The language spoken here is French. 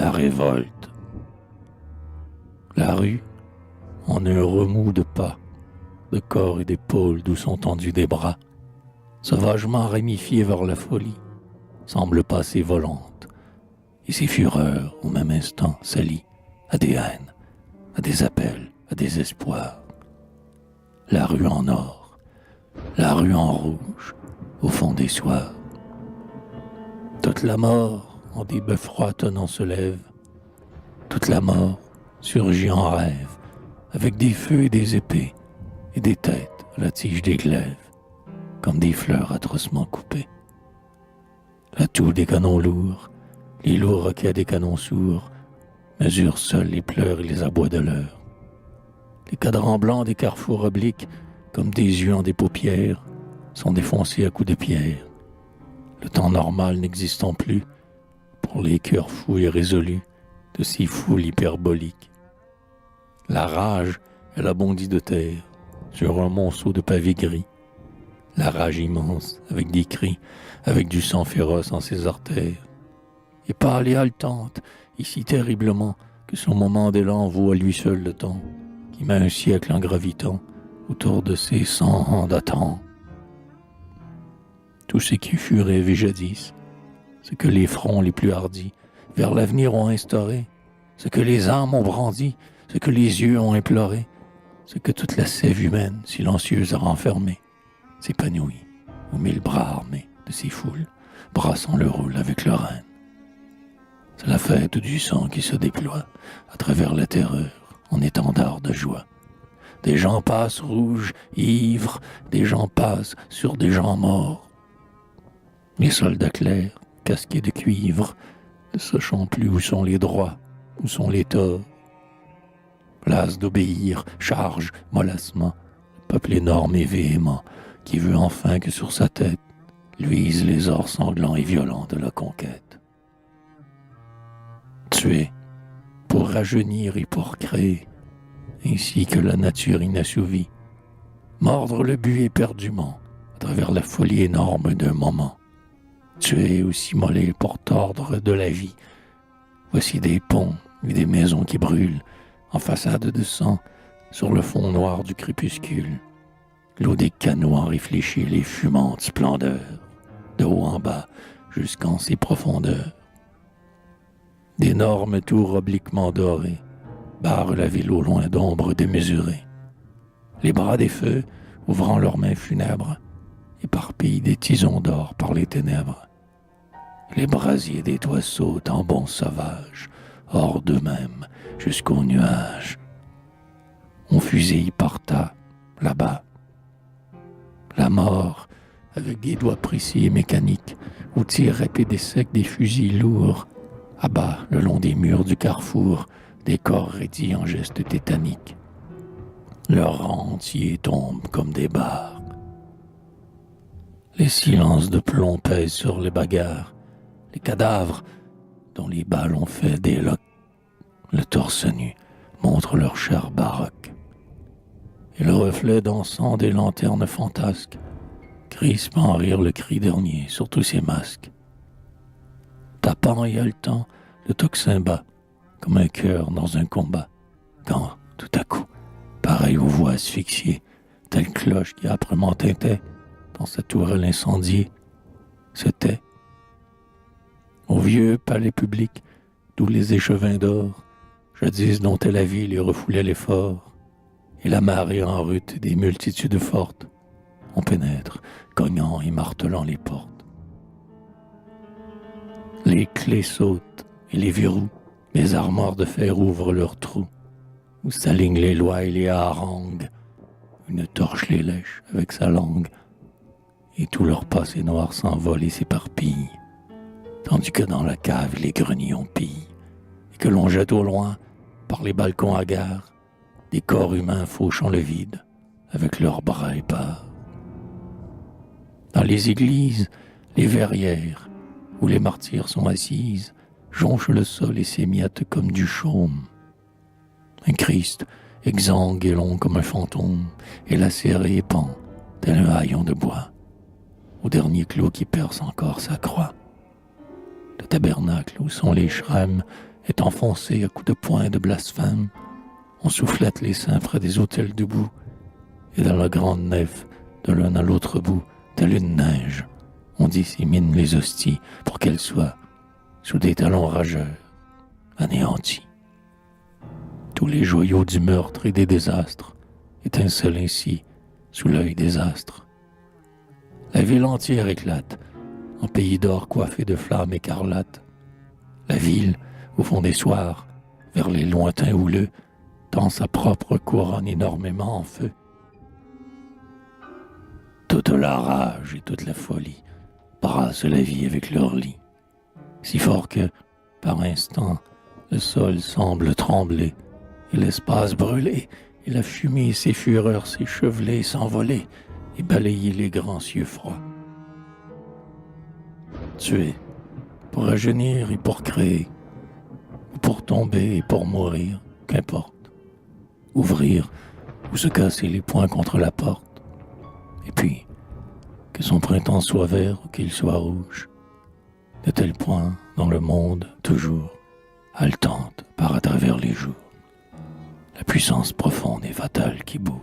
la révolte. La rue, en un remous de pas, de corps et d'épaules d'où sont tendus des bras, sauvagement ramifiée vers la folie, semble passer volante, et ses fureurs, au même instant, s'allient à des haines, à des appels, à des espoirs. La rue en or, la rue en rouge, au fond des soirs. Toute la mort en des beffrois tenants se lève, toute la mort surgit en rêve, avec des feux et des épées, et des têtes à la tige des glaives, comme des fleurs atrocement coupées. La toux des canons lourds, les lourds roquets des canons sourds, mesurent seuls les pleurs et les abois de l'heure. Les cadrans blancs des carrefours obliques, comme des yeux en des paupières, sont défoncés à coups de pierre. Le temps normal n'existant plus, pour les cœurs fous et résolus de ces foules hyperboliques. La rage, elle a bondi de terre, sur un monceau de pavés gris. La rage immense, avec des cris, avec du sang féroce en ses artères. Et pâle et haletante, et si terriblement, que son moment d'élan vaut à lui seul le temps, qui met un siècle en gravitant autour de ses 100 ans d'attente. Tout ce qui fut rêvé jadis, ce que les fronts les plus hardis vers l'avenir ont instauré, ce que les âmes ont brandi, ce que les yeux ont imploré, ce que toute la sève humaine silencieuse a renfermé, s'épanouit aux 1000 bras armés de ces foules, brassant le rôle avec leur reine. C'est la fête du sang qui se déploie à travers la terreur en étendard de joie. Des gens passent rouges, ivres, des gens passent sur des gens morts. Les soldats clairs, casqués de cuivre, ne sachant plus où sont les droits, où sont les torts. Place d'obéir, charge, mollassement, le peuple énorme et véhément, qui veut enfin que sur sa tête luisent les ors sanglants et violents de la conquête. Tuer, pour rajeunir et pour créer, ainsi que la nature inassouvie, mordre le but éperdument à travers la folie énorme d'un moment. Tuer ou s'immoler pour tordre de la vie. Voici des ponts et des maisons qui brûlent en façade de sang sur le fond noir du crépuscule. L'eau des canaux en réfléchit les fumantes splendeurs, de haut en bas jusqu'en ses profondeurs. D'énormes tours obliquement dorées barrent la ville au loin d'ombres démesurées. Les bras des feux, ouvrant leurs mains funèbres, éparpillent des tisons d'or par les ténèbres. Les brasiers des toits sautent en bons sauvages, hors d'eux-mêmes, jusqu'aux nuages. On fusille par tas, là-bas. La mort, avec des doigts précis et mécaniques, ou tire rapide et sec des fusils lourds, abat le long des murs du carrefour des corps raidis en gestes tétaniques. Leurs rangs entiers tombent comme des barres. Les silences de plomb pèsent sur les bagarres, les cadavres dont les balles ont fait des loques, le torse nu montre leur chair baroque. Et le reflet dansant des lanternes fantasques crispe en rire le cri dernier sur tous ces masques. Tapant et haletant, le tocsin bat comme un cœur dans un combat, quand, tout à coup, pareil aux voix asphyxiées, telle cloche qui âprement tintait dans sa tourelle incendiée, se tait. Au vieux palais public, d'où les échevins d'or, jadis domptaient la ville et refoulaient l'effort, et la marée en rute des multitudes fortes, on pénètre, cognant et martelant les portes. Les clés sautent et les verrous, les armoires de fer ouvrent leurs trous, où s'alignent les lois et les harangues. Une torche les lèche avec sa langue, et tout leur passé noir s'envole et s'éparpille, tandis que dans la cave les greniers on pille, et que l'on jette au loin, par les balcons hagards, des corps humains fauchant le vide, avec leurs bras épars. Dans les églises, les verrières, où les martyrs sont assises, jonchent le sol et s'émiettent comme du chaume. Un Christ, exsangue et long comme un fantôme, est lacéré et pend, tel un haillon de bois, au dernier clou qui perce encore sa croix. Le tabernacle où sont les shrèmes est enfoncé à coups de poing et de blasphème. On soufflette les saints près des autels debout, et dans la grande nef, de l'un à l'autre bout, telle une neige, on dissémine les hosties pour qu'elles soient sous des talons rageurs, anéanties. Tous les joyaux du meurtre et des désastres étincellent ainsi sous l'œil des astres. La ville entière éclate, en pays d'or coiffé de flammes écarlates. La ville, au fond des soirs, vers les lointains houleux, tend sa propre couronne énormément en feu. Toute la rage et toute la folie brassent la vie avec leur lit, si fort que, par instant, le sol semble trembler, et l'espace brûler, et la fumée et ses fureurs s'écheveler, s'envoler, et balayer les grands cieux froids. Tuer, pour rajeunir et pour créer, ou pour tomber et pour mourir, qu'importe. Ouvrir ou se casser les poings contre la porte. Et puis, que son printemps soit vert ou qu'il soit rouge, de tel point dans le monde, toujours, haletante par à travers les jours, la puissance profonde et fatale qui bouge.